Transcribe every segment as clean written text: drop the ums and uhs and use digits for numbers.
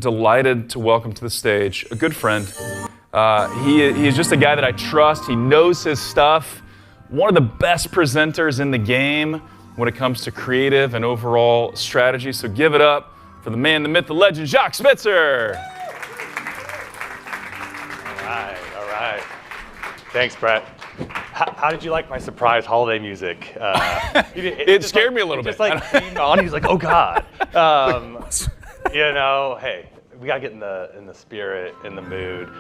Delighted to welcome to the stage a good friend. He is just a guy that I trust. He knows his stuff. One of the best presenters in the game when it comes to creative and overall strategy. So give it up for the man, the myth, the legend, Jacques Spitzer. All right. Thanks, Brett. How did you like my surprise holiday music? It scared me a little bit. Just like came on, he's like, oh God. Hey, we gotta get in the spirit, in the mood.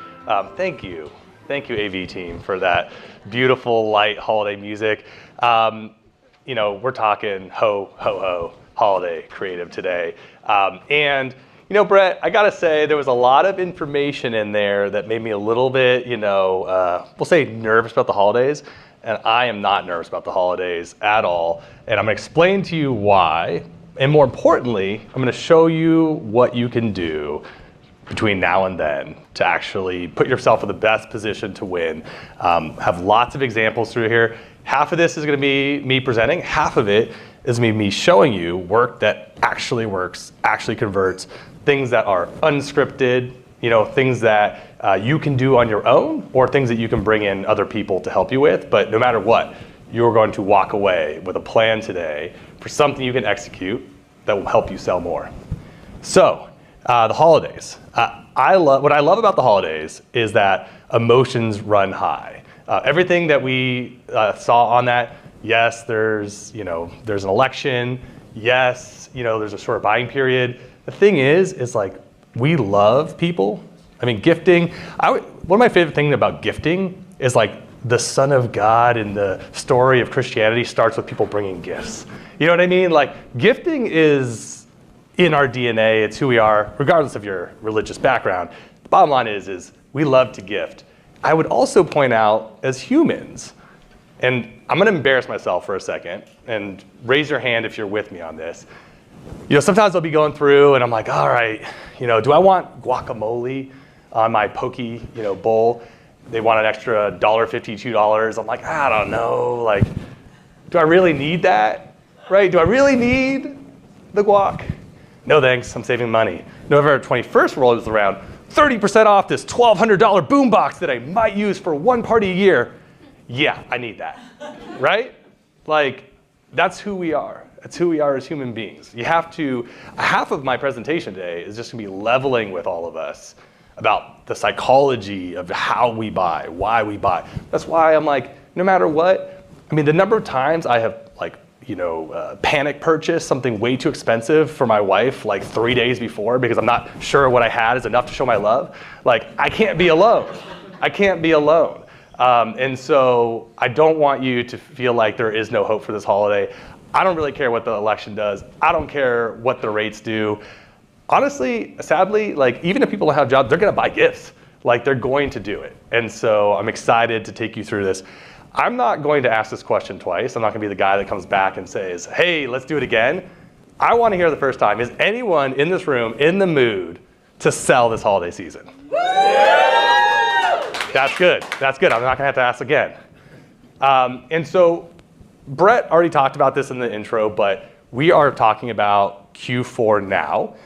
Thank you, AV team, for that beautiful light holiday music. We're talking ho ho ho holiday creative today, and Brett, I gotta say there was a lot of information in there that made me a little bit, we'll say nervous about the holidays, and I am not nervous about the holidays at all, and I'm gonna explain to you why. And more importantly, I'm going to show you what you can do between now and then to actually put yourself in the best position to win. Have lots of examples through here. Half of this is going to be me presenting. Half of it is going to be me showing you work that actually works, actually converts, things that are unscripted, things that you can do on your own, or things that you can bring in other people to help you with. But no matter what, you're going to walk away with a plan today for something you can execute that will help you sell more. So, the holidays. What I love about the holidays is that emotions run high. Everything that we saw on that, yes, there's an election. Yes, there's a short buying period. The thing is like we love people. I mean, gifting. One of my favorite things about gifting is like the Son of God in the story of Christianity starts with people bringing gifts. You know what I mean? Like, gifting is in our DNA. It's who we are, regardless of your religious background. The bottom line is we love to gift. I would also point out, as humans, and I'm going to embarrass myself for a second, and raise your hand if you're with me on this. Sometimes I'll be going through, and I'm like, all right, do I want guacamole on my poke, bowl? They want an extra $1.50, $2. I'm like, I don't know. Like, do I really need that? Right? Do I really need the guac? No thanks, I'm saving money. November 21st rolls around, 30% off this $1,200 boombox that I might use for one party a year. Yeah, I need that, right? Like, that's who we are. That's who we are as human beings. Half of my presentation today is just gonna be leveling with all of us about the psychology of how we buy, why we buy. That's why I'm like, no matter what, I mean, the number of times I have panic purchased something way too expensive for my wife like 3 days before because I'm not sure what I had is enough to show my love. Like, I can't be alone. And so I don't want you to feel like there is no hope for this holiday. I don't really care what the election does. I don't care what the rates do. Honestly, sadly, like, even if people don't have jobs, they're gonna buy gifts. Like, they're going to do it. And so I'm excited to take you through this. I'm not going to ask this question twice. I'm not gonna be the guy that comes back and says, hey, let's do it again. I wanna hear the first time. Is anyone in this room in the mood to sell this holiday season? That's good. I'm not gonna have to ask again. And so Brett already talked about this in the intro, but we are talking about Q4 now.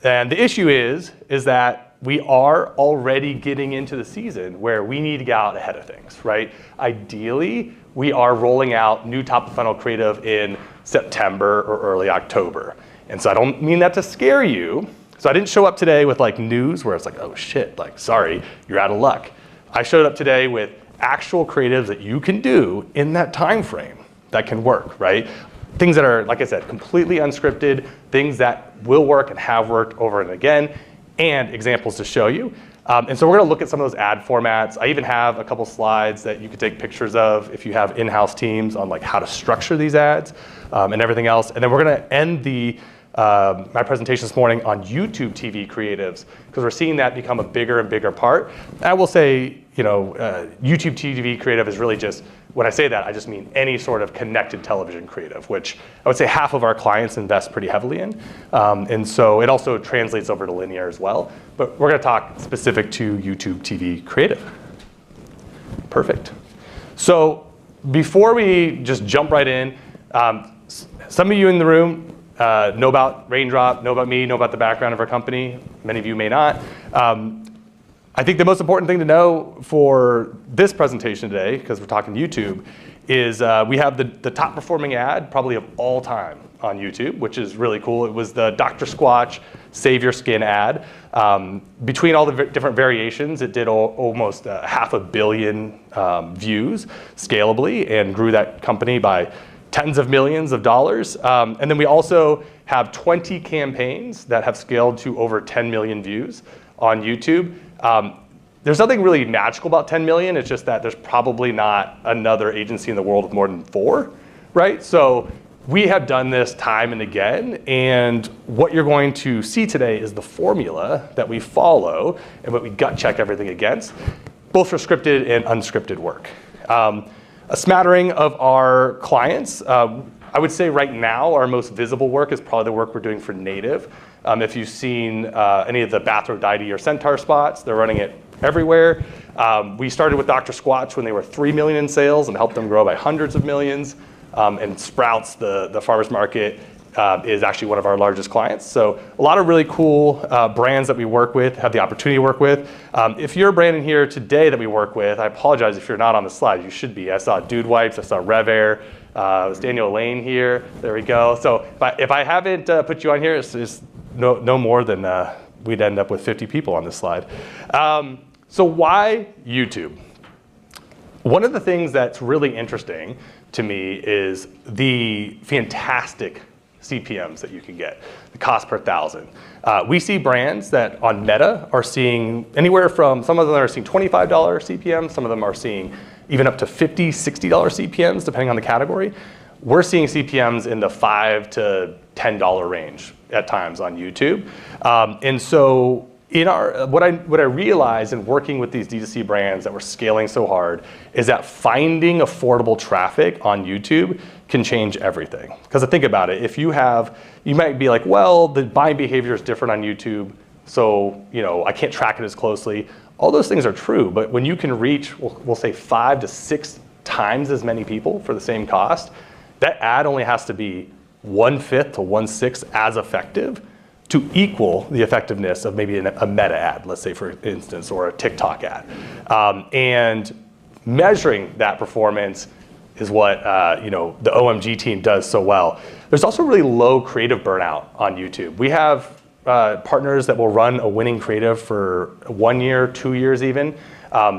And the issue is that we are already getting into the season where we need to get out ahead of things, right? Ideally, we are rolling out new top of funnel creative in September or early October. And so I don't mean that to scare you. So I didn't show up today with like news where it's like, oh shit, like, sorry, you're out of luck. I showed up today with actual creatives that you can do in that time frame that can work, right? Things that are, like I said, completely unscripted, things that will work and have worked over and again, and examples to show you. And so we're gonna look at some of those ad formats. I even have a couple slides that you could take pictures of if you have in-house teams on like how to structure these ads and everything else. And then we're gonna end my presentation this morning on YouTube TV creatives, because we're seeing that become a bigger and bigger part. I will say, YouTube TV creative is really just, when I say that, I just mean any sort of connected television creative, which I would say half of our clients invest pretty heavily in. And so it also translates over to linear as well. But we're gonna talk specific to YouTube TV creative. Perfect. So before we just jump right in, some of you in the room know about Raindrop, know about me, know about the background of our company. Many of you may not. I think the most important thing to know for this presentation today, because we're talking YouTube, is we have the top performing ad probably of all time on YouTube, which is really cool. It was the Dr. Squatch Save Your Skin ad. Between all the different variations, it did almost 500 million views scalably and grew that company by tens of millions of dollars. And then we also have 20 campaigns that have scaled to over 10 million views on YouTube. There's nothing really magical about 10 million. It's just that there's probably not another agency in the world with more than 4, right? So we have done this time and again, and what you're going to see today is the formula that we follow and what we gut check everything against, both for scripted and unscripted work. A smattering of our clients, I would say right now our most visible work is probably the work we're doing for native. If you've seen any of the Bathrophobia or Centaur spots, they're running it everywhere. We started with Dr. Squatch when they were 3 million in sales and helped them grow by hundreds of millions. And Sprouts, the farmers market, is actually one of our largest clients. So a lot of really cool brands that we work with, have the opportunity to work with. If you're a brand in here today that we work with, I apologize if you're not on the slide. You should be. I saw Dude Wipes, I saw Rev Air, it was Daniel Lane here. There we go. So if I haven't put you on here, it's no more than we'd end up with 50 people on this slide. So why YouTube? One of the things that's really interesting to me is the fantastic CPMs that you can get, the cost per thousand. We see brands that on Meta are seeing anywhere from, some of them are seeing $25 CPMs, some of them are seeing even up to $50, $60 CPMs, depending on the category. We're seeing CPMs in the $5 to $10 range at times on YouTube. And so what I realized in working with these D2C brands that were scaling so hard is that finding affordable traffic on YouTube can change everything. Because think about it, you might be like, well, the buying behavior is different on YouTube, so I can't track it as closely. All those things are true, but when you can reach, we'll say 5 to 6 times as many people for the same cost, that ad only has to be 1/5 to 1/6 as effective to equal the effectiveness of maybe a Meta ad, let's say for instance, or a TikTok ad. And measuring that performance is what the OMG team does so well. There's also really low creative burnout on YouTube. We have partners that will run a winning creative for 1 year, 2 years even.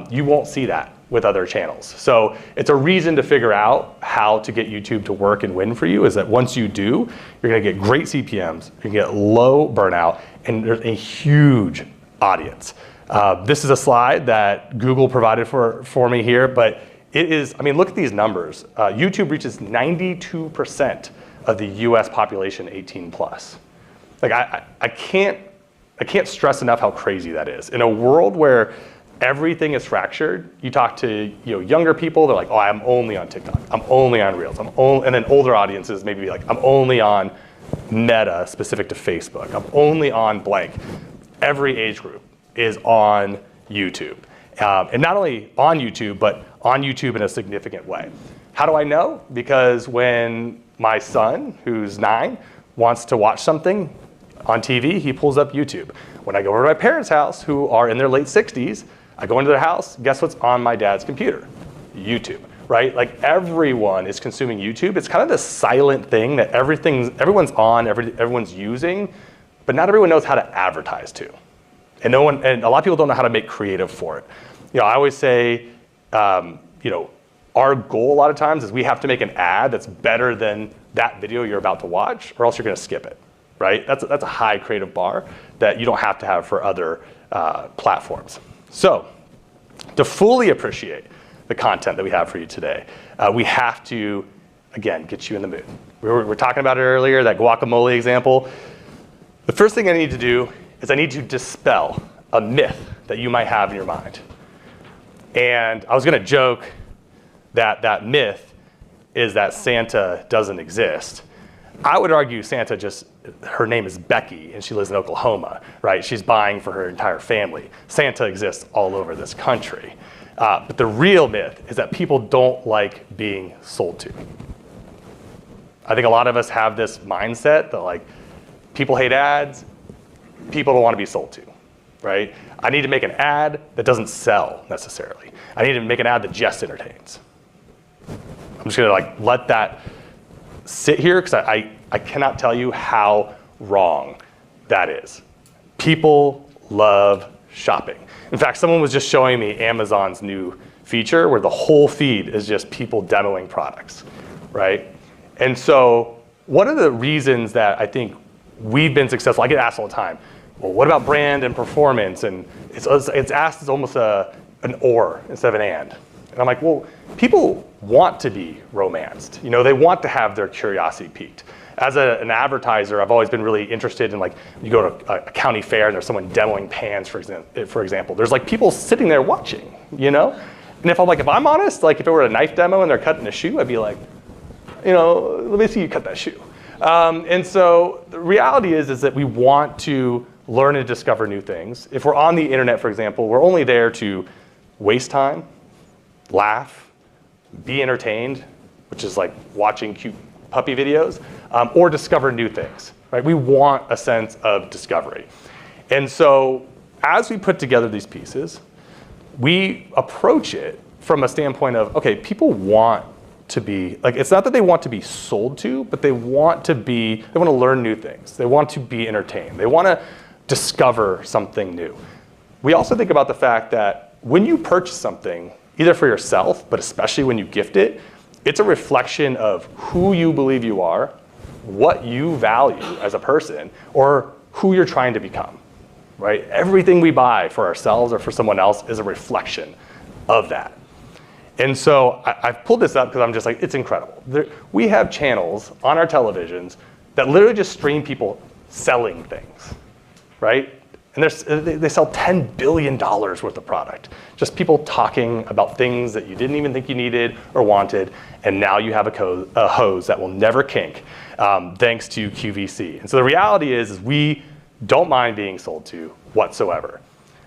You won't see that with other channels. So it's a reason to figure out how to get YouTube to work and win for you, is that once you do, you're gonna get great CPMs, you're gonna get low burnout, and there's a huge audience. This is a slide that Google provided for me here, but it is, look at these numbers. YouTube reaches 92% of the US population 18 plus. Like I can't stress enough how crazy that is. In a world where everything is fractured, you talk to younger people, they're like, oh, I'm only on TikTok, I'm only on Reels, and then older audiences maybe like, I'm only on Meta specific to Facebook, I'm only on blank. Every age group is on YouTube. And not only on YouTube, but on YouTube in a significant way. How do I know? Because when my son, who's 9, wants to watch something on TV, he pulls up YouTube. When I go over to my parents' house, who are in their late 60s, I go into their house, guess what's on my dad's computer? YouTube, right? Like everyone is consuming YouTube. It's kind of this silent thing that everyone's on, everyone's using, but not everyone knows how to advertise to. And a lot of people don't know how to make creative for it. I always say, our goal a lot of times is we have to make an ad that's better than that video you're about to watch, or else you're gonna skip it, right? That's a high creative bar that you don't have to have for other platforms. So, to fully appreciate the content that we have for you today, we have to, again, get you in the mood. We were talking about it earlier, that guacamole example. The first thing I need to do is I need to dispel a myth that you might have in your mind. And I was gonna joke that myth is that Santa doesn't exist. I would argue Santa her name is Becky and she lives in Oklahoma, right? She's buying for her entire family. Santa exists all over this country. But the real myth is that people don't like being sold to. I think a lot of us have this mindset that like people hate ads, people don't want to be sold to, right? I need to make an ad that doesn't sell necessarily. I need to make an ad that just entertains. I'm just gonna like let that sit here because I cannot tell you how wrong that is. People love shopping. In fact, someone was just showing me Amazon's new feature where the whole feed is just people demoing products, right? And so one of the reasons that I think we've been successful, I get asked all the time, well, what about brand and performance? And it's asked as almost an or instead of an and. And I'm like, well, people want to be romanced. You know, they want to have their curiosity piqued. As an advertiser, I've always been really interested in like, you go to a county fair and there's someone demoing pans, for example. There's like people sitting there watching, you know? And if I'm honest, like if it were a knife demo and they're cutting a shoe, I'd be like, you know, let me see you cut that shoe. And so the reality is that we want to learn and discover new things. If we're on the internet, for example, we're only there to waste time, laugh, be entertained, which is like watching cute puppy videos, or discover new things, right? We want a sense of discovery. And so as we put together these pieces, we approach it from a standpoint of, okay, people want to be, like, it's not that they want to be sold to, but they want to learn new things. They want to be entertained. They want to discover something new. We also think about the fact that when you purchase something, either for yourself, but especially when you gift it, it's a reflection of who you believe you are, what you value as a person, or who you're trying to become, right? Everything we buy for ourselves or for someone else is a reflection of that. And so I've pulled this up because I'm just like, it's incredible. We have channels on our televisions that literally just stream people selling things, right? And they sell $10 billion worth of product. Just people talking about things that you didn't even think you needed or wanted, and now you have a hose that will never kink, thanks to QVC. And so the reality is we don't mind being sold to whatsoever.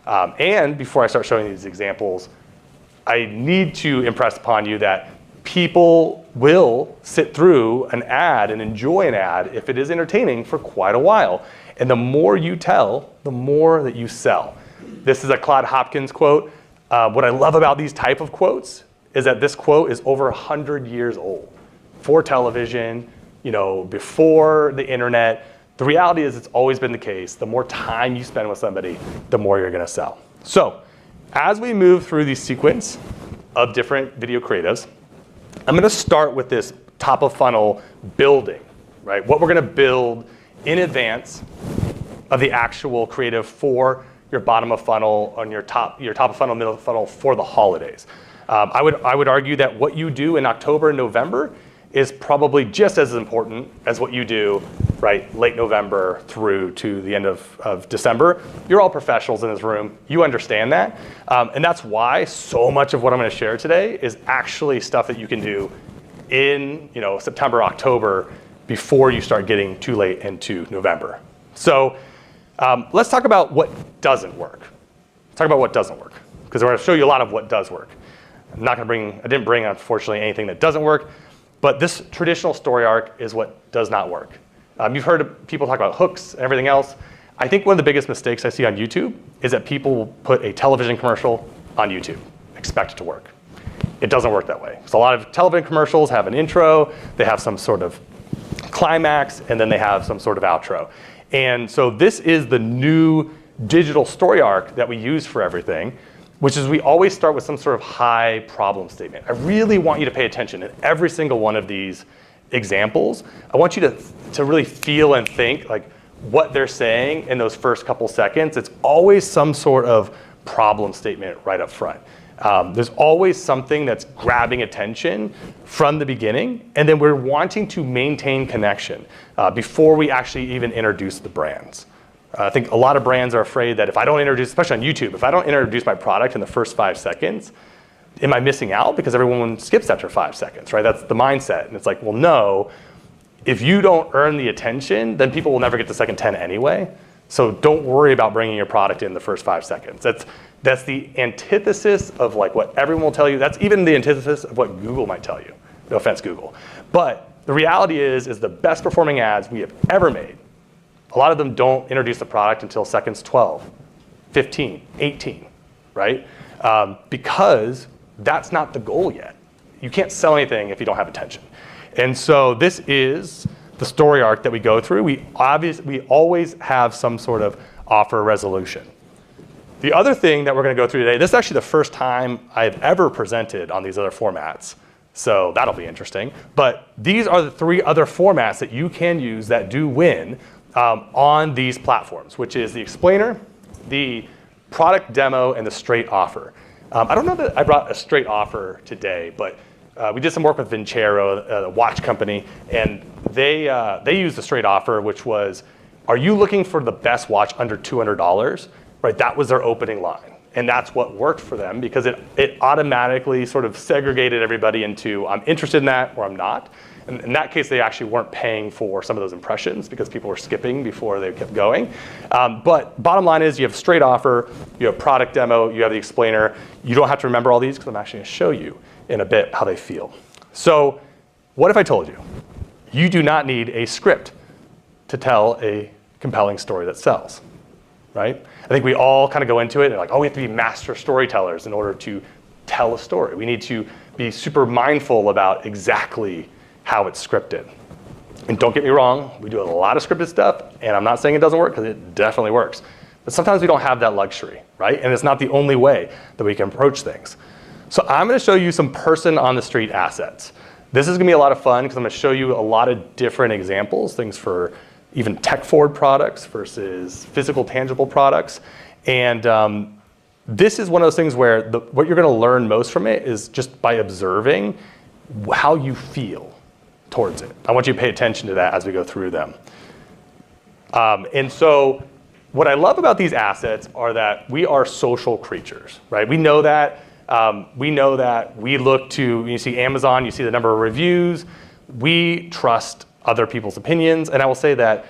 And before I start showing these examples, I need to impress upon you that people will sit through an ad and enjoy an ad if it is entertaining for quite a while. And the more you tell, the more that you sell. This is a Claude Hopkins quote. What I love about these type of quotes is that this quote is over 100 years old. For television, you know, before the internet. The reality is it's always been the case. The more time you spend with somebody, the more you're gonna sell. So as we move through the sequence of different video creatives, I'm gonna start with this top of funnel building, right? What we're gonna build in advance of the actual creative for your bottom of funnel on your top of funnel, middle of funnel for the holidays. I would argue that what you do in October and November is probably just as important as what you do, right, late November through to the end of December. You're all professionals in this room. You understand that. And that's why so much of what I'm going to share today is actually stuff that you can do in September, October, before you start getting too late into November. So let's talk about what doesn't work. Let's talk about what doesn't work, because I'm going to show you a lot of what does work. I didn't bring, unfortunately, anything that doesn't work. But this traditional story arc is what does not work. You've heard people talk about hooks and everything else. I think one of the biggest mistakes I see on YouTube is that people will put a television commercial on YouTube, expect it to work. It doesn't work that way. So a lot of television commercials have an intro, they have some sort of climax, and then they have some sort of outro. And so this is the new digital story arc that we use for everything, which is we always start with some sort of high problem statement. I really want you to pay attention in every single one of these examples. I want you to really feel and think like what they're saying in those first couple seconds. It's always some sort of problem statement right up front. There's always something that's grabbing attention from the beginning, and then we're wanting to maintain connection before we actually even introduce the brands. I think a lot of brands are afraid that if I don't introduce, especially on YouTube, if I don't introduce my product in the first 5 seconds, am I missing out? Because everyone skips after 5 seconds, right? That's the mindset. And it's like, well, no, if you don't earn the attention, then people will never get the second 10 anyway. So don't worry about bringing your product in the first 5 seconds. That's the antithesis of like what everyone will tell you. That's even the antithesis of what Google might tell you. No offense, Google. But the reality is the best performing ads we have ever made, a lot of them don't introduce the product until seconds 12, 15, 18, right? Because that's not the goal yet. You can't sell anything if you don't have attention. And so this is the story arc that we go through. We always have some sort of offer resolution. The other thing that we're going to go through today, this is actually the first time I've ever presented on these other formats. So that'll be interesting. But these are the 3 other formats that you can use that do win on these platforms, which is the explainer, the product demo, and the straight offer. I don't know that I brought a straight offer today, but we did some work with Vincero, the watch company, and they used the straight offer, which was, are you looking for the best watch under $200? Right, that was their opening line. And that's what worked for them because it automatically sort of segregated everybody into, I'm interested in that or I'm not. And in that case, they actually weren't paying for some of those impressions because people were skipping before they kept going. But bottom line is you have straight offer, you have product demo, you have the explainer. You don't have to remember all these because I'm actually going to show you in a bit how they feel. So what if I told you, you do not need a script to tell a compelling story that sells, right? I think we all kind of go into it and like, oh, we have to be master storytellers in order to tell a story. We need to be super mindful about exactly how it's scripted. And don't get me wrong, we do a lot of scripted stuff, and I'm not saying it doesn't work because it definitely works. But sometimes we don't have that luxury, right? And it's not the only way that we can approach things. So I'm going to show you some person on the street assets. This is going to be a lot of fun because I'm going to show you a lot of different examples, things for even tech-forward products versus physical, tangible products. And this is one of those things where what you're going to learn most from it is just by observing how you feel towards it. I want you to pay attention to that as we go through them. And so what I love about these assets are that we are social creatures, right? We know that. We look to, you see Amazon, you see the number of reviews. We trust other people's opinions. And I will say that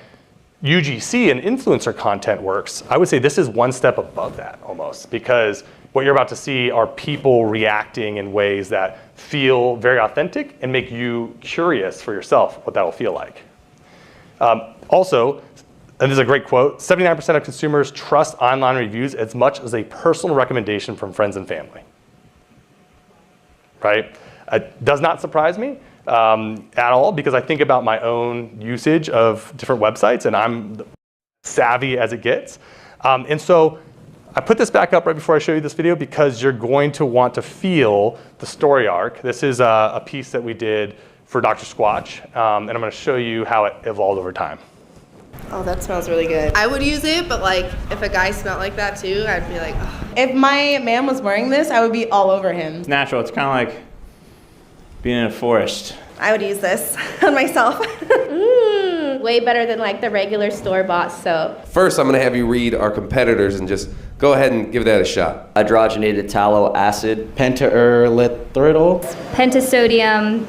UGC and influencer content works. I would say this is one step above that almost, because what you're about to see are people reacting in ways that feel very authentic and make you curious for yourself what that will feel like. Also, and this is a great quote, 79% of consumers trust online reviews as much as a personal recommendation from friends and family. Right? It does not surprise me at all because I think about my own usage of different websites and I'm savvy as it gets. And so I put this back up right before I show you this video because you're going to want to feel the story arc. This is a piece that we did for Dr. Squatch, and I'm going to show you how it evolved over time. Oh, that smells really good. I would use it, but like if a guy smelled like that too, I'd be like, ugh. If my man was wearing this, I would be all over him. It's natural. It's kind of like being in a forest. I would use this on myself. Way better than like the regular store-bought soap. First, I'm going to have you read our competitors and just go ahead and give that a shot. Hydrogenated tallow acid. Pentaerythritol. Pentasodium,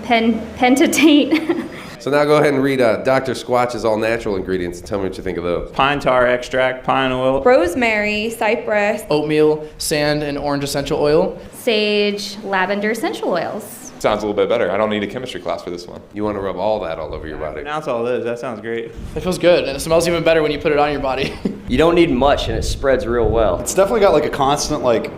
pentatate. So now go ahead and read Dr. Squatch's all-natural ingredients and tell me what you think of those. Pine tar extract, pine oil. Rosemary, cypress. Oatmeal, sand, and orange essential oil. Sage, lavender essential oils. Sounds a little bit better. I don't need a chemistry class for this one. You want to rub all that all over your body. Pronounce all those. That sounds great. It feels good, and it smells even better when you put it on your body. You don't need much, and it spreads real well. It's definitely got like a constant, like,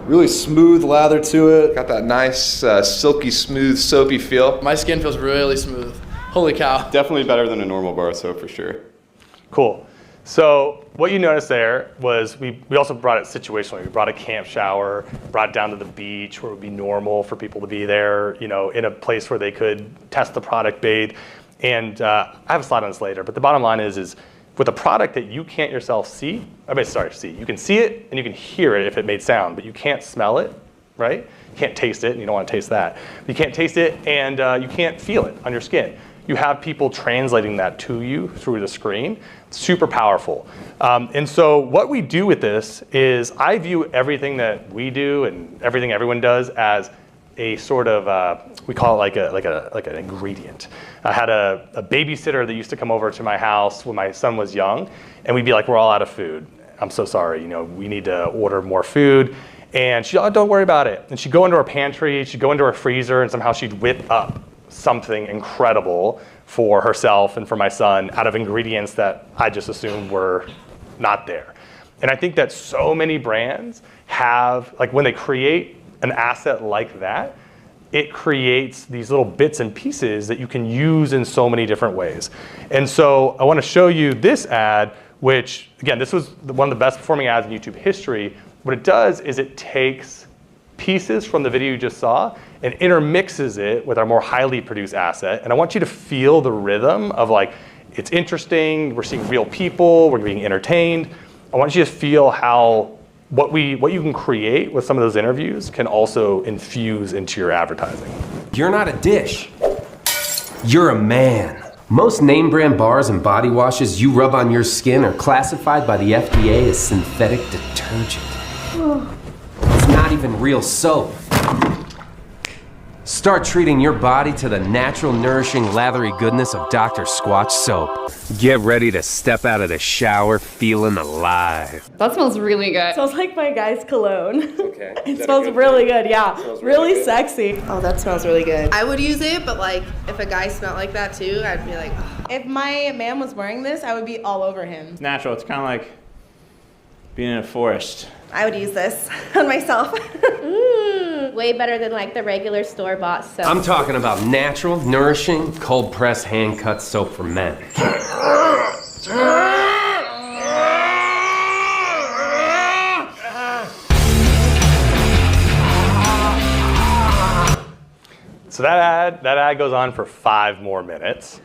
really smooth lather to it. Got that nice, silky, smooth, soapy feel. My skin feels really smooth. Holy cow. Definitely better than a normal bar of soap for sure. Cool. So what you noticed there was we also brought it situationally. We brought a camp shower, brought it down to the beach where it would be normal for people to be there, you know, in a place where they could test the product, bathe. And I have a slide on this later, but the bottom line is with a product that you can't yourself see, you can see it and you can hear it if it made sound, but you can't smell it, right? You can't taste it, and you don't want to taste that. You can't taste it, and you can't feel it on your skin. You have people translating that to you through the screen. It's super powerful. And so what we do with this is I view everything that we do and everything everyone does as a sort of, we call it like an ingredient. I had a babysitter that used to come over to my house when my son was young, and we'd be like, we're all out of food. I'm so sorry, you know, we need to order more food. And she'd, oh, don't worry about it. And she'd go into our pantry, she'd go into our freezer, and somehow she'd whip up something incredible for herself and for my son out of ingredients that I just assumed were not there. And I think that so many brands have, like when they create an asset like that, it creates these little bits and pieces that you can use in so many different ways. And so I want to show you this ad, which again, this was one of the best performing ads in YouTube history. What it does is it takes pieces from the video you just saw and intermixes it with our more highly produced asset. And I want you to feel the rhythm of like, it's interesting, we're seeing real people, we're being entertained. I want you to feel how what you can create with some of those interviews can also infuse into your advertising. You're not a dish. You're a man. Most name brand bars and body washes you rub on your skin are classified by the FDA as synthetic detergent. It's not even real soap. Start treating your body to the natural, nourishing, lathery goodness of Dr. Squatch soap. Get ready to step out of the shower feeling alive. That smells really good. It smells like my guy's cologne. Okay. It smells really good, yeah. Really sexy. Oh, that smells really good. I would use it, but like if a guy smelled like that too, I'd be like, oh. If my man was wearing this, I would be all over him. It's natural. It's kind of like being in a forest. I would use this on myself. Way better than like the regular store-bought soap. I'm talking about natural, nourishing, cold-pressed, hand-cut soap for men. So that ad goes on for 5 more minutes.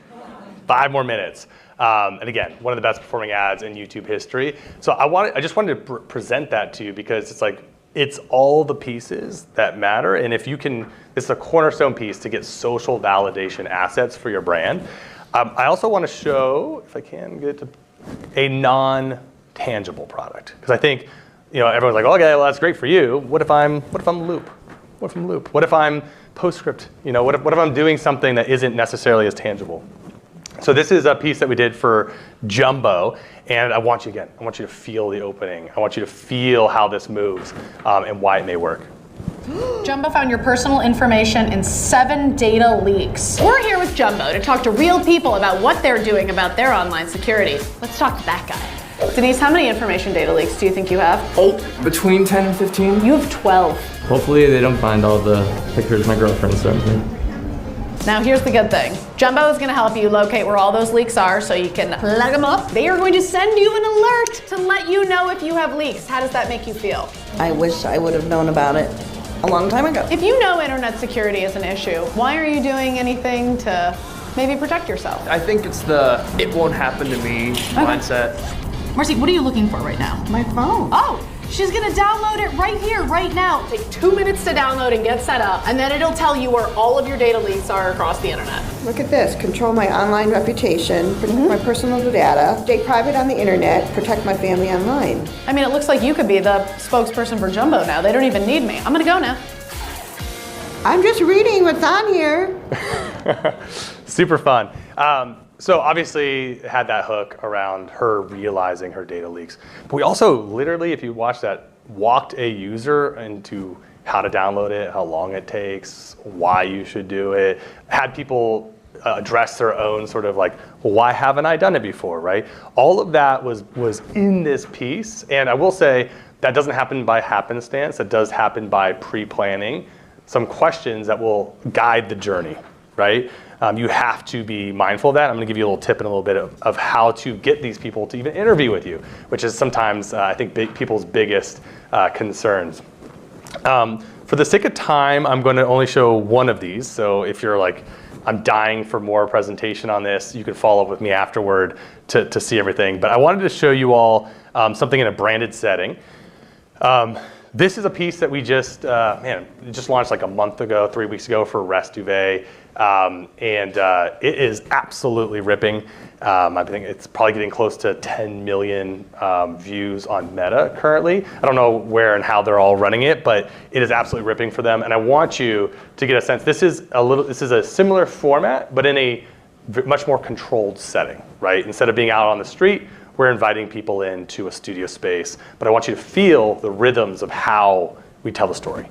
5 more minutes. And again, one of the best performing ads in YouTube history. So I just wanted to present that to you because it's like, it's all the pieces that matter. And if you can, this is a cornerstone piece to get social validation assets for your brand. I also want to show, if I can get to, a non-tangible product. Because I think, everyone's like, okay, well, that's great for you. What if I'm Loop? What if I'm Loop? What if I'm Postscript? What if I'm doing something that isn't necessarily as tangible? So this is a piece that we did for Jumbo, and I want you to feel the opening. I want you to feel how this moves and why it may work. Jumbo found your personal information in 7 data leaks. We're here with Jumbo to talk to real people about what they're doing about their online security. Let's talk to that guy. Denise, how many information data leaks do you think you have? 8. Between 10 and 15. You have 12. Hopefully they don't find all the pictures my girlfriend sent me. Now here's the good thing. Jumbo is going to help you locate where all those leaks are so you can plug them up. They are going to send you an alert to let you know if you have leaks. How does that make you feel? I wish I would have known about it a long time ago. If you know internet security is an issue, why are you doing anything to maybe protect yourself? I think it's the it won't happen to me mindset. Marcy, what are you looking for right now? My phone. Oh, she's gonna download it right here, right now. Take 2 minutes to download and get set up, and then it'll tell you where all of your data leaks are across the internet. Look at this. Control my online reputation, protect my personal data, stay private on the internet, protect my family online. I mean, it looks like you could be the spokesperson for Jumbo now. They don't even need me. I'm gonna go now. I'm just reading what's on here. Super fun. So obviously had that hook around her realizing her data leaks. But we also literally, if you watch that, walked a user into how to download it, how long it takes, why you should do it, had people address their own sort of like, well, why haven't I done it before, right? All of that was in this piece. And I will say that doesn't happen by happenstance. That does happen by pre-planning some questions that will guide the journey, right? You have to be mindful of that. I'm going to give you a little tip and a little bit of how to get these people to even interview with you, which is sometimes, I think, people's biggest concerns. For the sake of time, I'm going to only show one of these. So if you're like, I'm dying for more presentation on this, you can follow up with me afterward to see everything. But I wanted to show you all something in a branded setting. This is a piece that we just launched like a month ago, 3 weeks ago for Rest Duvet. It is absolutely ripping. I think it's probably getting close to 10 million views on Meta currently. I don't know where and how they're all running it, but it is absolutely ripping for them. And I want you to get a sense. This is a similar format, but in a much more controlled setting, right? Instead of being out on the street, we're inviting people into a studio space. But I want you to feel the rhythms of how we tell the story.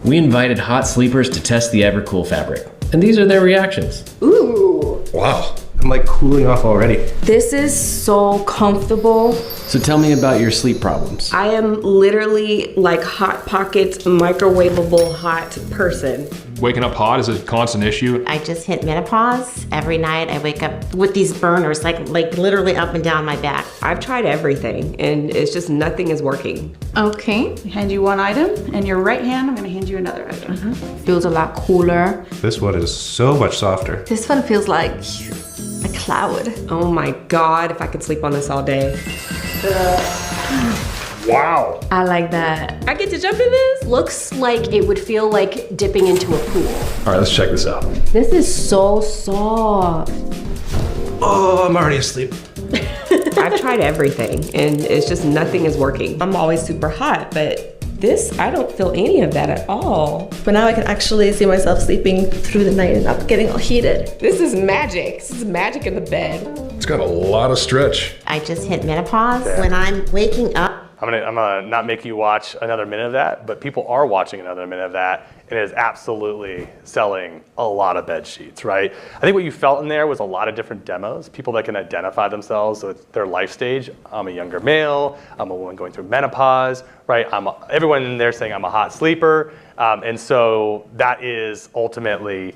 We invited hot sleepers to test the Evercool fabric. And these are their reactions. Ooh. Wow. I'm like cooling off already. This is so comfortable. So tell me about your sleep problems. I am literally like Hot Pockets, microwavable hot person. Waking up hot is a constant issue. I just hit menopause. Every night I wake up with these burners, like literally up and down my back. I've tried everything and it's just nothing is working. Okay, hand you one item. In your right hand, I'm gonna hand you another item. Feels a lot cooler. This one is so much softer. This one feels like a cloud. Oh my God, if I could sleep on this all day. Wow. I like that. I get to jump in this? Looks like it would feel like dipping into a pool. All right, let's check this out. This is so soft. Oh, I'm already asleep. I've tried everything and it's just nothing is working. I'm always super hot, but this, I don't feel any of that at all. But now I can actually see myself sleeping through the night and not getting all heated. This is magic. This is magic in the bed. It's got a lot of stretch. I just hit menopause. When I'm waking up, I'm gonna not make you watch another minute of that, but people are watching another minute of that, and it is absolutely selling a lot of bed sheets, right? I think what you felt in there was a lot of different demos, people that can identify themselves with their life stage. I'm a younger male, I'm a woman going through menopause, right? Everyone in there saying I'm a hot sleeper, and so that is ultimately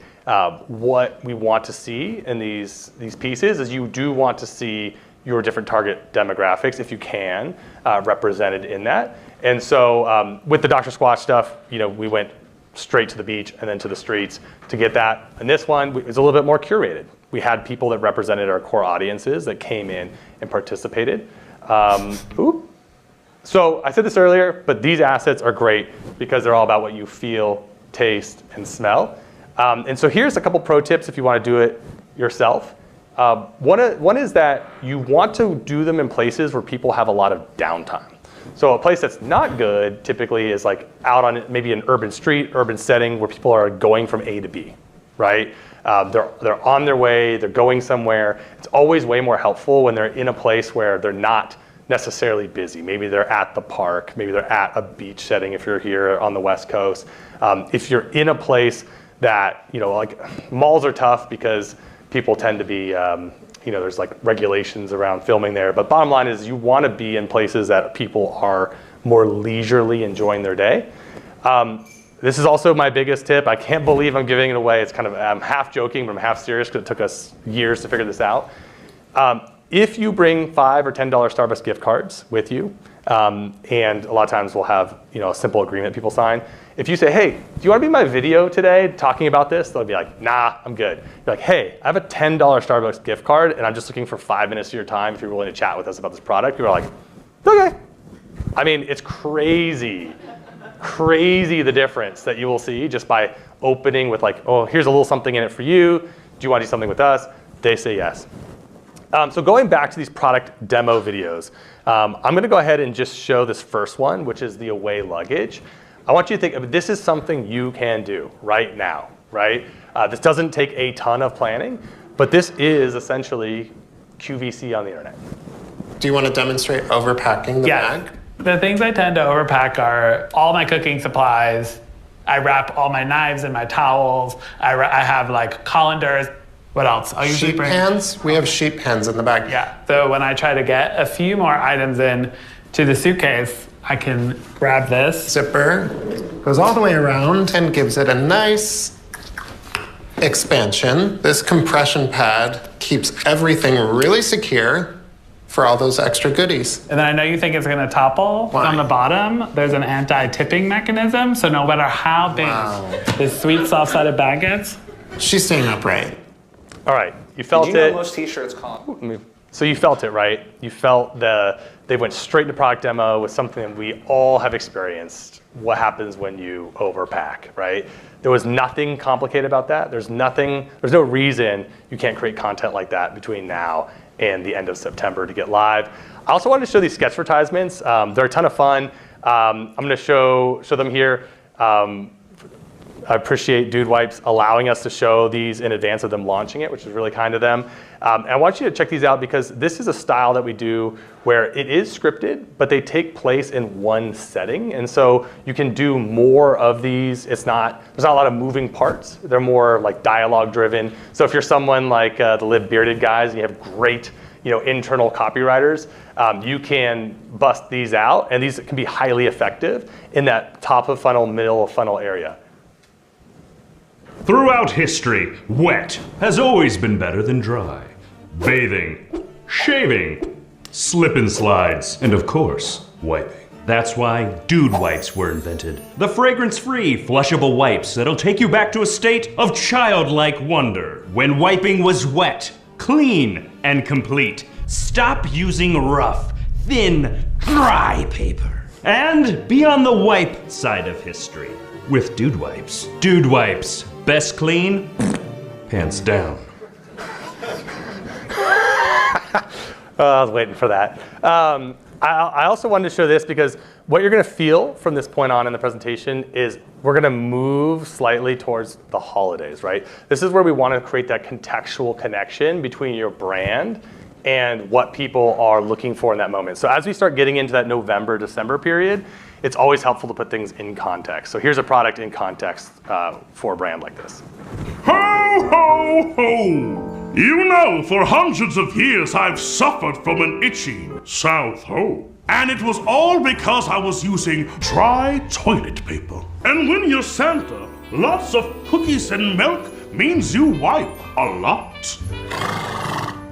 what we want to see in these pieces. Is you do want to see your different target demographics, if you can, represented in that. And so with the Dr. Squatch stuff, we went straight to the beach and then to the streets to get that. And this one is a little bit more curated. We had people that represented our core audiences that came in and participated. So I said this earlier, but these assets are great because they're all about what you feel, taste, and smell. And so here's a couple pro tips if you want to do it yourself. One is that you want to do them in places where people have a lot of downtime. So a place that's not good typically is like out on maybe an urban street, urban setting where people are going from A to B, right? They're on their way, they're going somewhere. It's always way more helpful when they're in a place where they're not necessarily busy. Maybe they're at the park, maybe they're at a beach setting if you're here on the West Coast. If you're in a place that, like malls are tough because people tend to be, there's like regulations around filming there. But bottom line is you want to be in places that people are more leisurely enjoying their day. This is also my biggest tip. I can't believe I'm giving it away. It's kind of, I'm half joking, but I'm half serious because it took us years to figure this out. If you bring $5 or $10 Starbucks gift cards with you, and a lot of times we'll have a simple agreement people sign. If you say, hey, do you want to be in my video today talking about this? They'll be like, nah, I'm good. You're like, hey, I have a $10 Starbucks gift card and I'm just looking for 5 minutes of your time if you're willing to chat with us about this product. People are like, okay. I mean, it's crazy the difference that you will see just by opening with like, oh, here's a little something in it for you. Do you want to do something with us? They say yes. So going back to these product demo videos, I'm going to go ahead and just show this first one, which is the away luggage. I want you to think, this is something you can do right now, right? This doesn't take a ton of planning, but this is essentially QVC on the internet. Do you want to demonstrate overpacking the bag? The things I tend to overpack are all my cooking supplies. I wrap all my knives in my towels. I have like colanders. What else? I'll usually bring pans. We have sheet pans in the bag. Yeah. So when I try to get a few more items in to the suitcase, I can grab this. Zipper goes all the way around and gives it a nice expansion. This compression pad keeps everything really secure for all those extra goodies. And then I know you think it's gonna topple. Why? On the bottom, there's an anti-tipping mechanism, so no matter how big this sweet soft-sided bag gets. She's staying upright. All right, you felt Did you know it. most t-shirts come? So you felt it, right? You felt they went straight to product demo with something that we all have experienced. What happens when you overpack, right? There was nothing complicated about that. There's no reason you can't create content like that between now and the end of September to get live. I also wanted to show these sketch advertisements. They're a ton of fun. I'm gonna show them here. I appreciate Dude Wipes allowing us to show these in advance of them launching it, which is really kind of them. And I want you to check these out because this is a style that we do where it is scripted, but they take place in one setting. And so you can do more of these. There's not a lot of moving parts. They're more like dialogue driven. So if you're someone like the Live Bearded guys and you have great internal copywriters, you can bust these out, and these can be highly effective in that top of funnel, middle of funnel area. Throughout history, wet has always been better than dry. Bathing, shaving, slip and slides, and of course, wiping. That's why Dude Wipes were invented. The fragrance-free, flushable wipes that'll take you back to a state of childlike wonder when wiping was wet, clean, and complete. Stop using rough, thin, dry paper. And be on the wipe side of history with Dude Wipes. Dude Wipes, best clean, pants down. I was waiting for that. I also wanted to show this because what you're going to feel from this point on in the presentation is we're going to move slightly towards the holidays, right? This is where we want to create that contextual connection between your brand and what people are looking for in that moment. So as we start getting into that November, December period, it's always helpful to put things in context. So here's a product in context for a brand like this. Ho, ho, ho! You know, for hundreds of years I've suffered from an itchy South hole. And it was all because I was using dry toilet paper. And when you're Santa, lots of cookies and milk means you wipe a lot.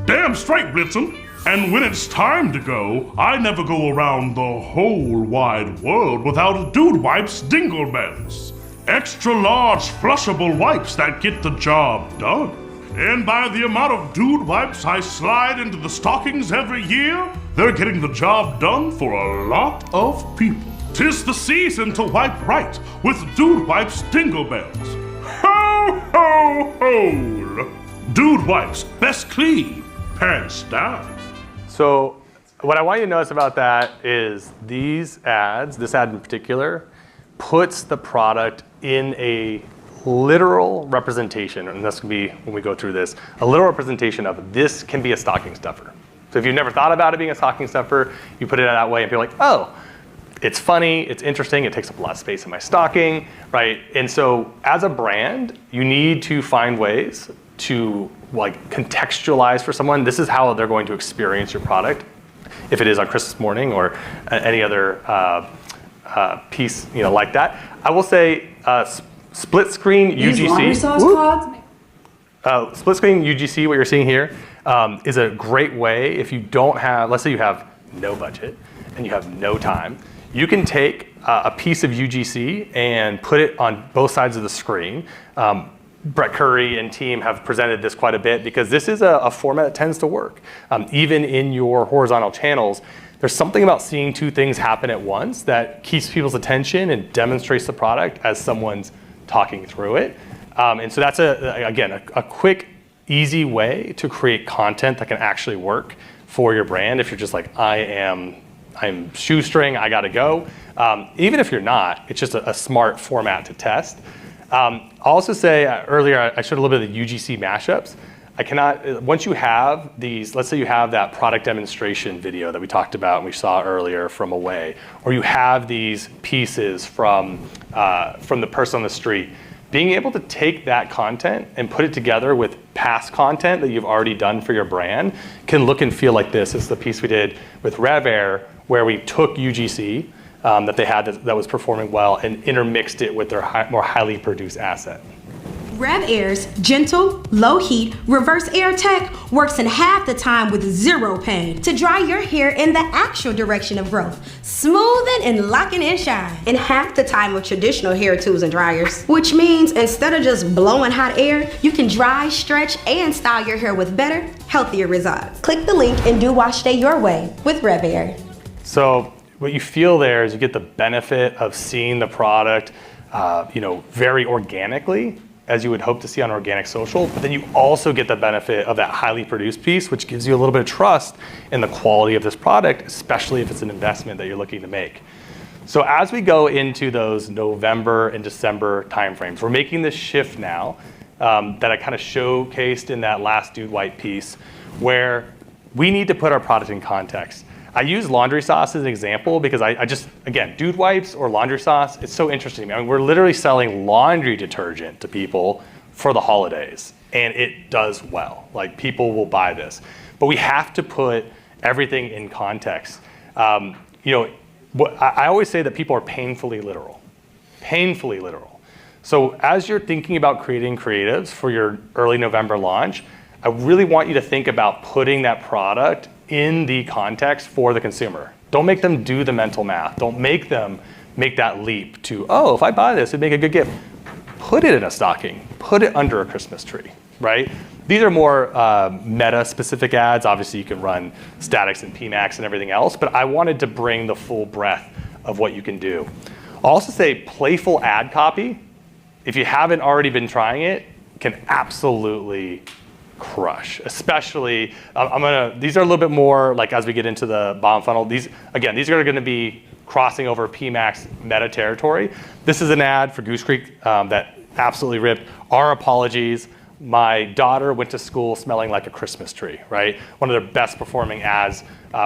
Damn straight, Blitzen. And when it's time to go, I never go around the whole wide world without Dude Wipes Dingle Bells. Extra large flushable wipes that get the job done. And by the amount of Dude Wipes I slide into the stockings every year, they're getting the job done for a lot of people. 'Tis the season to wipe right with Dude Wipes Dingle Bells. Ho, ho, ho! Dude Wipes, best clean, pants down. So what I want you to notice about that is these ads, this ad in particular, puts the product in a literal representation, and that's gonna be, when we go through this, a literal representation of this can be a stocking stuffer. So if you've never thought about it being a stocking stuffer, you put it that way and people are like, oh, it's funny, it's interesting, it takes up a lot of space in my stocking, right? And so as a brand, you need to find ways to like contextualize for someone. This is how they're going to experience your product, if it is on Christmas morning or any other piece, like that. I will say split screen UGC. Split screen UGC, what you're seeing here, is a great way if you don't have, let's say you have no budget and you have no time, you can take a piece of UGC and put it on both sides of the screen. Brett Curry and team have presented this quite a bit because this is a format that tends to work. Even in your horizontal channels, there's something about seeing two things happen at once that keeps people's attention and demonstrates the product as someone's talking through it. And so that's, a quick, easy way to create content that can actually work for your brand if you're just like, I'm shoestring, I gotta go. Even if you're not, it's just a smart format to test. I'll also say earlier, I showed a little bit of the UGC mashups. Once you have these, let's say you have that product demonstration video that we talked about and we saw earlier from Away, or you have these pieces from the person on the street, being able to take that content and put it together with past content that you've already done for your brand can look and feel like this. It's the piece we did with Rev Air, where we took UGC that they had that was performing well and intermixed it with their more highly produced asset. Rev Air's gentle, low heat, reverse air tech works in half the time with zero pain to dry your hair in the actual direction of growth, smoothing and locking in shine in half the time of traditional hair tools and dryers. Which means instead of just blowing hot air, you can dry, stretch, and style your hair with better, healthier results. Click the link and do wash day your way with Rev Air. So what you feel there is you get the benefit of seeing the product, very organically, as you would hope to see on organic social, but then you also get the benefit of that highly produced piece, which gives you a little bit of trust in the quality of this product, especially if it's an investment that you're looking to make. So as we go into those November and December timeframes, we're making this shift now that I kind of showcased in that last Dude White piece, where we need to put our product in context. I use laundry sauce as an example because I just, again, Dude Wipes or laundry sauce, it's so interesting. I mean, we're literally selling laundry detergent to people for the holidays, and it does well. Like, people will buy this. But we have to put everything in context. I always say that people are painfully literal. Painfully literal. So as you're thinking about creating creatives for your early November launch, I really want you to think about putting that product in the context for the consumer. Don't make them do the mental math. Don't make them make that leap to, oh, if I buy this, it'd make a good gift. Put it in a stocking. Put it under a Christmas tree, right? These are more meta-specific ads. Obviously, you can run statics and PMAX and everything else, but I wanted to bring the full breadth of what you can do. I'll also say playful ad copy, if you haven't already been trying it, can absolutely crush. Especially, these are a little bit more like as we get into the bottom funnel. These are going to be crossing over PMAX meta territory. This is an ad for Goose Creek that absolutely ripped. Our apologies. My daughter went to school smelling like a Christmas tree, right? One of their best performing ads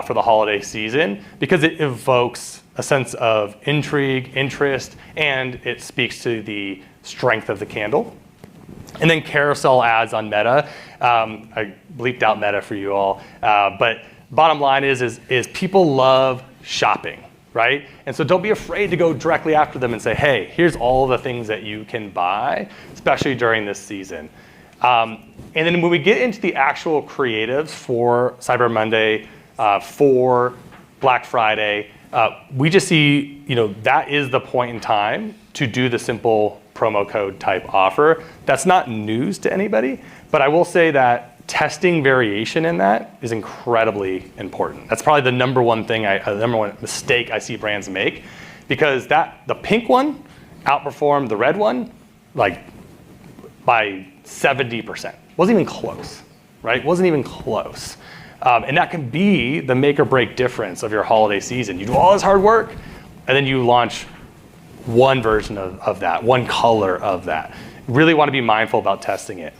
for the holiday season because it evokes a sense of intrigue, interest, and it speaks to the strength of the candle. And then carousel ads on Meta. I bleeped out Meta for you all. But bottom line is people love shopping, right? And so don't be afraid to go directly after them and say, hey, here's all the things that you can buy, especially during this season. And then when we get into the actual creatives for Cyber Monday, for Black Friday, we just see, that is the point in time to do the simple promo code type offer. That's not news to anybody, but I will say that testing variation in that is incredibly important. That's probably the number one mistake I see brands make, because the pink one outperformed the red one like by 70%. Wasn't even close, right? Wasn't even close. And that can be the make or break difference of your holiday season. You do all this hard work, and then you launch one version of that, one color of that. Really want to be mindful about testing it.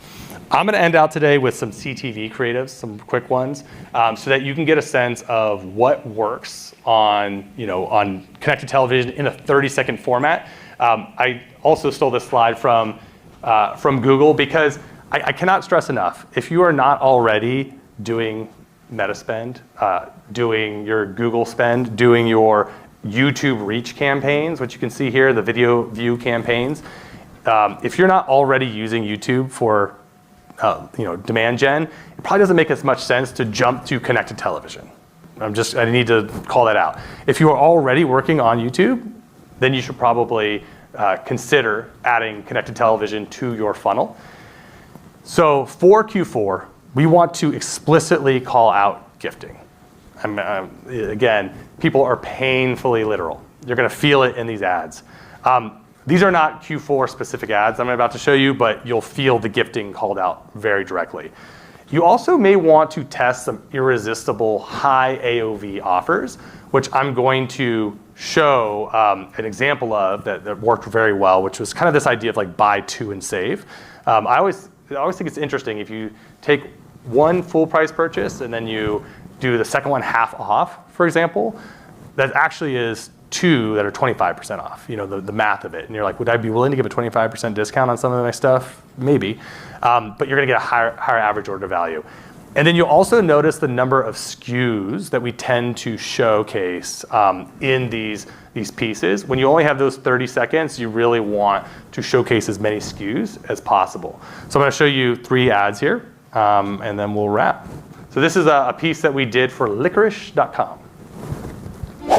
I'm going to end out today with some CTV creatives, some quick ones, so that you can get a sense of what works on connected television in a 30-second format. I also stole this slide from Google because I cannot stress enough, if you are not already doing meta spend, doing your Google spend, doing your YouTube reach campaigns, which you can see here, the video view campaigns. If you're not already using YouTube for demand gen, it probably doesn't make as much sense to jump to connected television. I need to call that out. If you are already working on YouTube, then you should probably consider adding connected television to your funnel. So for Q4, we want to explicitly call out gifting. Again, people are painfully literal. You're going to feel it in these ads. These are not Q4 specific ads I'm about to show you, but you'll feel the gifting called out very directly. You also may want to test some irresistible high AOV offers, which I'm going to show an example of that worked very well, which was kind of this idea of like buy two and save. I always think it's interesting if you take one full price purchase and then you do the second one half off, for example, that actually is two that are 25% off, the math of it. And you're like, would I be willing to give a 25% discount on some of my stuff? Maybe, but you're gonna get a higher average order value. And then you'll also notice the number of SKUs that we tend to showcase in these pieces. When you only have those 30 seconds, you really want to showcase as many SKUs as possible. So I'm gonna show you 3 ads here, and then we'll wrap. So this is a piece that we did for licorice.com.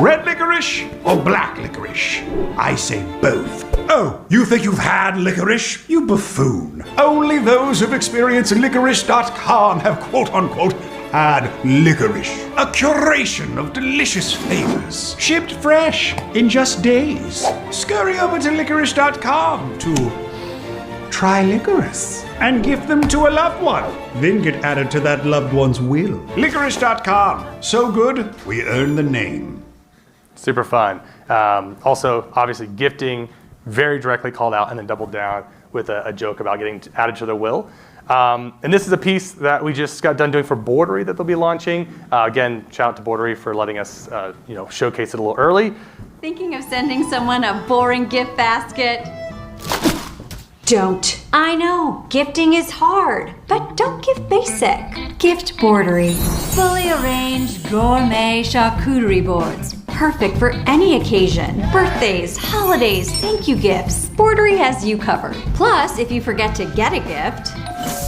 Red licorice or black licorice? I say both. Oh, you think you've had licorice? You buffoon. Only those who've experienced licorice.com have quote-unquote had licorice. A curation of delicious flavors, shipped fresh in just days. Scurry over to licorice.com to try licorice and gift them to a loved one. Then get added to that loved one's will. Licorice.com. So good, we earn the name. Super fun. Also, obviously, gifting, very directly called out and then doubled down with a joke about getting added to their will. And this is a piece that we just got done doing for Bordery that they'll be launching. Again, shout out to Bordery for letting us showcase it a little early. Thinking of sending someone a boring gift basket? Don't. I know, gifting is hard, but don't give basic. Gift Bordery. Fully arranged gourmet charcuterie boards. Perfect for any occasion. Birthdays, holidays, thank you gifts. Bordery has you covered. Plus, if you forget to get a gift,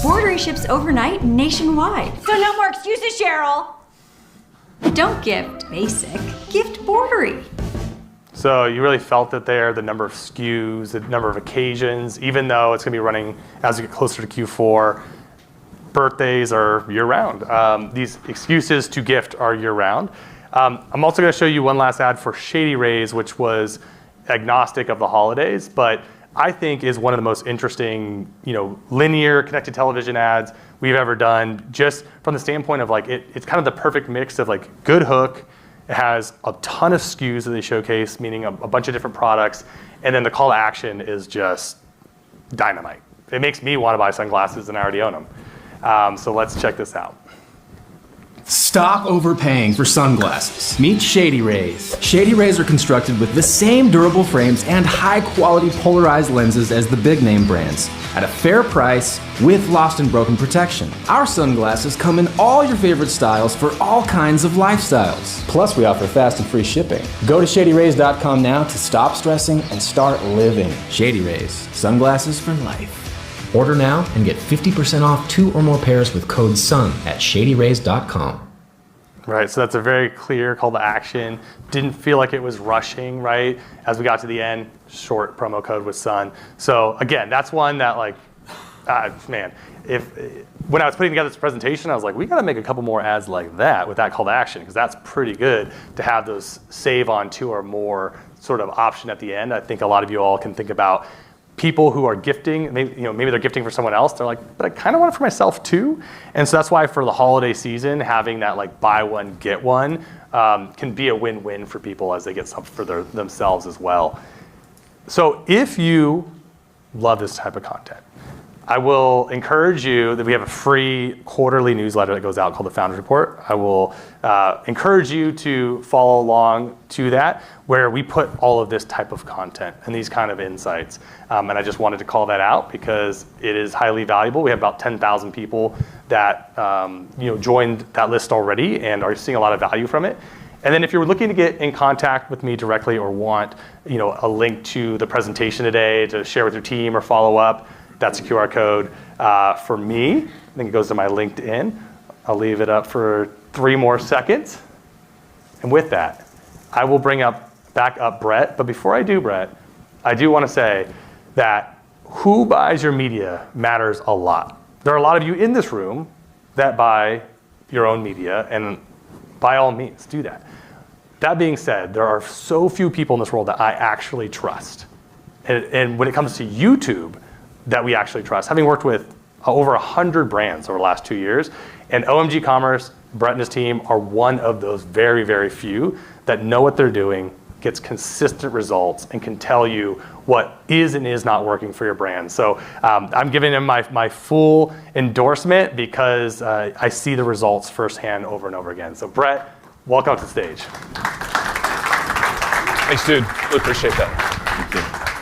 Bordery ships overnight nationwide. So no more excuses, Cheryl. Don't gift basic, gift Bordery. So you really felt it there, the number of SKUs, the number of occasions, even though it's going to be running as we get closer to Q4. Birthdays are year-round. These excuses to gift are year-round. I'm also going to show you one last ad for Shady Rays, which was agnostic of the holidays, but I think is one of the most interesting, linear connected television ads we've ever done, just from the standpoint of it's kind of the perfect mix of good hook. It has a ton of SKUs that they showcase, meaning a bunch of different products, and then the call to action is just dynamite. It makes me want to buy sunglasses, and I already own them. So let's check this out. Stop overpaying for sunglasses. Meet Shady Rays. Shady Rays are constructed with the same durable frames and high-quality polarized lenses as the big-name brands, at a fair price with lost and broken protection. Our sunglasses come in all your favorite styles for all kinds of lifestyles. Plus, we offer fast and free shipping. Go to ShadyRays.com now to stop stressing and start living. Shady Rays, sunglasses for life. Order now and get 50% off 2 or more pairs with code SUN at ShadyRays.com. Right, so that's a very clear call to action. Didn't feel like it was rushing, right? As we got to the end, short promo code with SUN. So again, that's one that when I was putting together this presentation, I was like, we gotta make a couple more ads like that with that call to action, because that's pretty good to have those save on 2 or more sort of option at the end. I think a lot of you all can think about people who are gifting, maybe they're gifting for someone else. They're like, but I kind of want it for myself too. And so that's why for the holiday season, having that buy one, get one can be a win-win for people as they get something for themselves as well. So if you love this type of content, I will encourage you that we have a free quarterly newsletter that goes out called the Founders Report. I will encourage you to follow along to that, where we put all of this type of content and these kind of insights. And I just wanted to call that out because it is highly valuable. We have about 10,000 people that joined that list already and are seeing a lot of value from it. And then if you're looking to get in contact with me directly or want a link to the presentation today to share with your team or follow up, that's a QR code for me. I think it goes to my LinkedIn. I'll leave it up for 3 more seconds. And with that, I will bring back up Brett. But before I do, Brett, I do want to say that who buys your media matters a lot. There are a lot of you in this room that buy your own media, and by all means, do that. That being said, there are so few people in this world that I actually trust. And when it comes to YouTube, that we actually trust, having worked with over 100 brands over the last 2 years, and OMG Commerce, Brett and his team are one of those very, very few that know what they're doing, gets consistent results, and can tell you what is and is not working for your brand. So I'm giving them my full endorsement because I see the results firsthand over and over again. So Brett, welcome to the stage. Thanks, dude. Really appreciate that.